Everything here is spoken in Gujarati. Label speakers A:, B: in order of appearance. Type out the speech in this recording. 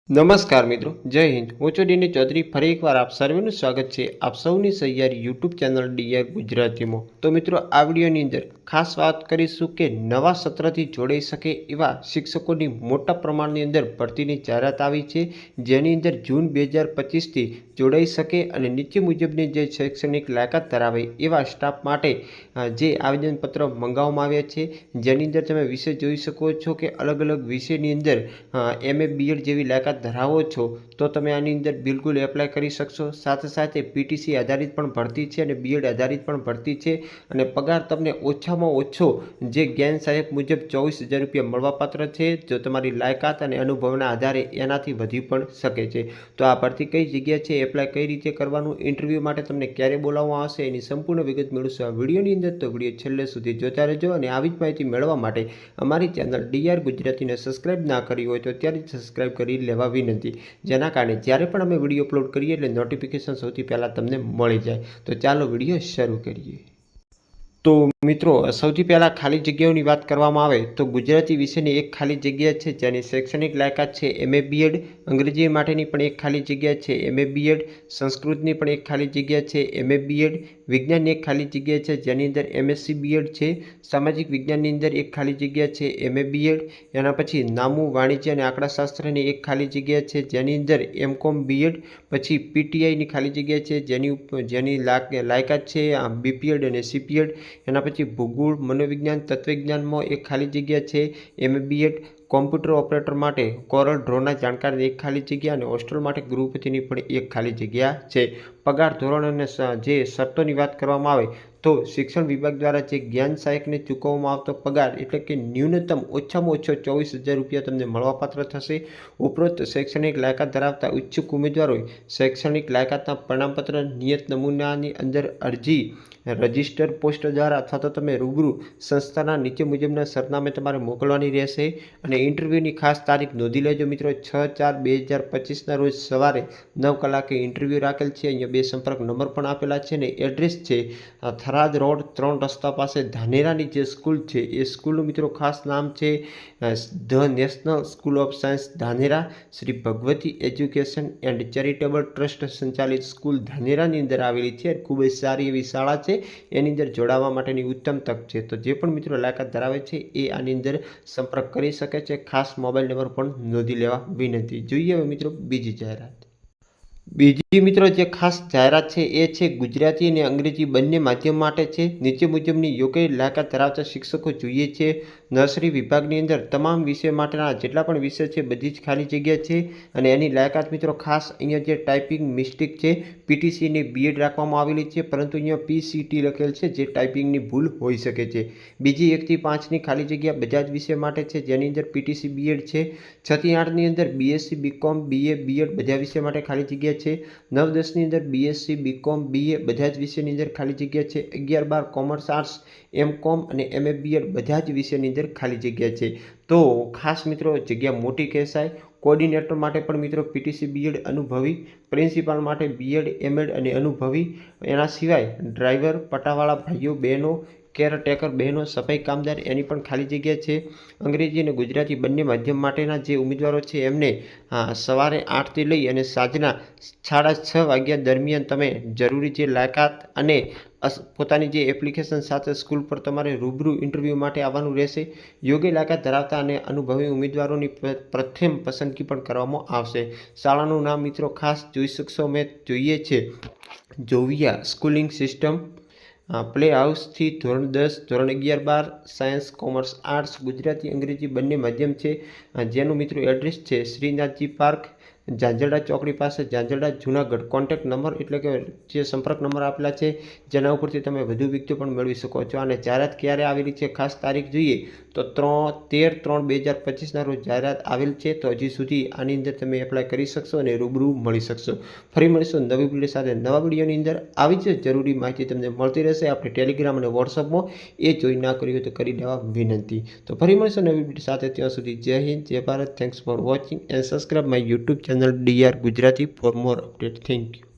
A: નમસ્કાર મિત્રો, જય હિન્દ। હું છું ડીની ચૌધરી। ફરી એકવાર આપ સર્વેનું સ્વાગત છે આપ સૌની સહિયારી યુટ્યુબ ચેનલ ડીઆર ગુજરાતીમાં। તો મિત્રો, આ વિડીયોની અંદર ખાસ વાત કરીશું કે નવા સત્રથી જોડાઈ શકે એવા શિક્ષકોની મોટા પ્રમાણની અંદર ભરતીની જાહેરાત આવી છે, જેની અંદર જૂન 2025થી જોડાઈ શકે અને નીચે મુજબની જે શૈક્ષણિક લાયકાત ધરાવે એવા સ્ટાફ માટે જે આવેદનપત્ર મંગાવવામાં આવ્યા છે, જેની અંદર તમે વિષય જોઈ શકો છો કે અલગ અલગ વિષયની અંદર MA BEd જેવી લાયકાત ધરાવો છો તો તમે આની અંદર બિલકુલ એપ્લાય કરી શકશો। સાથે સાથે PTC આધારિત પણ ભરતી છે અને BEd આધારિત પણ ભરતી છે અને પગાર તમને ઓછામાં ઓછો જે જ્ઞાન સહાયક મુજબ 24,000 રૂપિયા મળવાપાત્ર છે, જો તમારી લાયકાત અને અનુભવના આધારે એનાથી વધી પણ શકે છે। તો આ ભરતી કઈ જગ્યા છે, એપ્લાય કઈ રીતે કરવાનું, ઇન્ટરવ્યૂ માટે તમને ક્યારે બોલાવવામાં આવશે, એની સંપૂર્ણ વિગત મેળવશો આ વિડીયોની અંદર। તો વિડીયો છેલ્લે સુધી જોતા રહેજો અને આવી જ માહિતી મેળવવા માટે અમારી ચેનલ ડીઆર ગુજરાતીને સબસ્ક્રાઇબ ના કરી હોય તો ત્યારે જ સબસ્ક્રાઇબ કરી લેવા વિનંતી, જેના કારણે જ્યારે પણ અમે વિડીયો અપલોડ કરીએ એટલે નોટિફિકેશન સૌથી પહેલાં તમને મળી જાય। તો ચાલો વિડીયો શરૂ કરીએ। તો મિત્રો, સૌથી પહેલાં ખાલી જગ્યાઓની વાત કરવામાં આવે તો ગુજરાતી વિષયની એક ખાલી જગ્યા છે જેની શૈક્ષણિક લાયકાત છે MA BEd, અંગ્રેજી માટેની પણ એક ખાલી જગ્યા છે MA BEd, સંસ્કૃતની પણ એક ખાલી જગ્યા છે MA BEd, વિજ્ઞાનની એક ખાલી જગ્યા છે જેની અંદર MSc BEd છે, સામાજિક વિજ્ઞાનની અંદર એક ખાલી જગ્યા છે MA BEd, એના પછી નામું, વાણિજ્ય અને આંકડાશાસ્ત્રની એક ખાલી જગ્યા છે જેની અંદર MCom BEd, પછી PTIની ખાલી જગ્યા છે જેની લાયકાત છે BPEd અને CPEd, એના પછી ભૂગોળ, મનોવિજ્ઞાન, તત્વજ્ઞાનમાં એક ખાલી જગ્યા છે MA BEd, કોમ્પ્યુટર ઓપરેટર માટે કોરલ ડ્રોના જાણકારની એક ખાલી જગ્યા અને હોસ્ટેલ માટે ગૃહપતિની પણ એક ખાલી જગ્યા છે। પગાર ધોરણ અને જે શરતોની વાત કરવામાં આવે તો શિક્ષણ વિભાગ દ્વારા જે જ્ઞાન સહાયકને ચૂકવવામાં આવતો પગાર એટલે કે ન્યૂનતમ ઓછામાં ઓછો 24,000 રૂપિયા તમને મળવાપાત્ર થશે। ઉપરોક્ત શૈક્ષણિક લાયકાત ધરાવતા ઇચ્છુક ઉમેદવારોએ શૈક્ષણિક લાયકાતના પ્રમાણપત્ર નિયત નમૂનાની અંદર અરજી રજિસ્ટર પોસ્ટ દ્વારા અથવા તો તમે રૂબરૂ સંસ્થાના નીચે મુજબના સરનામે તમારે મોકલવાની રહેશે અને ઇન્ટરવ્યૂની ખાસ તારીખ નોંધી લેજો મિત્રો, 6/4/2025ના રોજ સવારે 9 કલાકે ઇન્ટરવ્યૂ રાખેલ છે। અહીંયા 2 સંપર્ક નંબર પણ આપેલા છે અને એડ્રેસ છે થરાદ રોડ 3 રસ્તા પાસે ધાનેરાની જે સ્કૂલ છે એ સ્કૂલનું મિત્રો ખાસ નામ છે the national school of science Dhanera, Shri Bhagwati education and charitable trust સંચાલિત સ્કૂલ ધાનેરાની અંદર આવેલી છે। ખૂબ જ સારી એવી શાળા છે, એની અંદર જોડાવા માટેની ઉત્તમ તક છે। તો જે પણ મિત્રો લાયકાત ધરાવે છે એ આની અંદર સંપર્ક કરી શકે છે। ખાસ મોબાઈલ નંબર પણ નોંધી લેવા વિનંતી। જોઈએ હવે મિત્રો બીજી જાહેરાત। બીજી મિત્રો જે ખાસ જાહેરાત છે એ છે ગુજરાતી અને અંગ્રેજી બંને માધ્યમ માટે છે। નીચે મુજબની યોગ્ય લાયકાત ધરાવતા શિક્ષકો જોઈએ છે। નર્સરી વિભાગની અંદર તમામ વિષય માટેના જેટલા પણ વિષય છે બધી જ ખાલી જગ્યા છે અને એની લાયકાત મિત્રો ખાસ અહીંયા જે ટાઈપિંગ મિસ્ટેક છે PTC અને BEd રાખવામાં આવેલી છે, પરંતુ અહીંયા PCT લખેલ છે જે ટાઈપિંગની ભૂલ હોઈ શકે છે। બીજી 1 થી 5ની ખાલી જગ્યા બધા જ વિષય માટે છે જેની અંદર PTC BEd છે। 6 થી 8ની અંદર BSc BCom BA BEd બધા વિષય માટે ખાલી જગ્યા છે। 9-10ની અંદર BSc BCom BA બધા જ વિષયની અંદર ખાલી જગ્યા છે। 11-12 કોમર્સ આર્ટ્સ MCom અને MA BEd બધા જ વિષયની અંદર ખાલી જગ્યા છે। તો ખાસ મિત્રો જગ્યા મોટી કહેવાય। કોર્ડિનેટર માટે પણ મિત્રો PTC BEd અનુભવી, પ્રિન્સિપાલ માટે BEd MAd અને અનુભવી, એના સિવાય ડ્રાઈવર, પટાવાળા ભાઈઓ બહેનો, કેરટેકર બહેનો, સફાઈ કામદાર એની પણ ખાલી જગ્યા છે। અંગ્રેજી અને ગુજરાતી બંને માધ્યમ માટેના જે ઉમેદવારો છે એમને સવારે 8થી લઈ અને સાંજના 6:30 વાગ્યા દરમિયાન તમે જરૂરી જે લાયકાત અને પોતાની જે એપ્લિકેશન સાથે સ્કૂલ પર તમારે રૂબરૂ ઇન્ટરવ્યૂ માટે આવવાનું રહેશે। યોગ્ય લાયકાત ધરાવતા અને અનુભવી ઉમેદવારોની પ્રથમ પસંદગી પણ કરવામાં આવશે। શાળાનું નામ મિત્રો ખાસ જોઈ શકશો, મેં જોઈએ છે જોવિયા સ્કૂલિંગ સિસ્ટમ, પ્લે હાઉસથી ધોરણ 10, ધોરણ 11-12 સાયન્સ, કોમર્સ, આર્ટ્સ, ગુજરાતી અંગ્રેજી બંને માધ્યમ છે, જેનું મિત્રો એડ્રેસ છે શ્રીનાથજી પાર્ક, ઝાંઝરડા ચોકડી પાસે, ઝાંઝરડા, જુનાગઢ। કોન્ટેક્ટ નંબર એટલે કે જે સંપર્ક નંબર આપેલા છે જેના ઉપરથી તમે વધુ વિગતો પણ મેળવી શકો છો। અને જાહેરાત ક્યારે આવેલી છે ખાસ તારીખ જોઈએ તો 13/3/2025ના રોજ જાહેરાત આવેલ છે। તો હજી સુધી આની અંદર તમે એપ્લાય કરી શકશો અને રૂબરૂ મળી શકશો। ફરી મળીશું નવી વિડીયો સાથે। નવા વિડીયોની અંદર આવી જ જરૂરી માહિતી તમને મળતી રહેશે આપણે ટેલિગ્રામ અને વોટ્સઅપમાં, એ જોઈન ના કરી હોય તો કરી દેવા વિનંતી। તો ફરી મળીશું નવી વિડીયો સાથે, ત્યાં સુધી જય હિન્દ, જય Bharat. Thanks for watching and subscribe my YouTube channel DR Gujarati for more update. Thank you.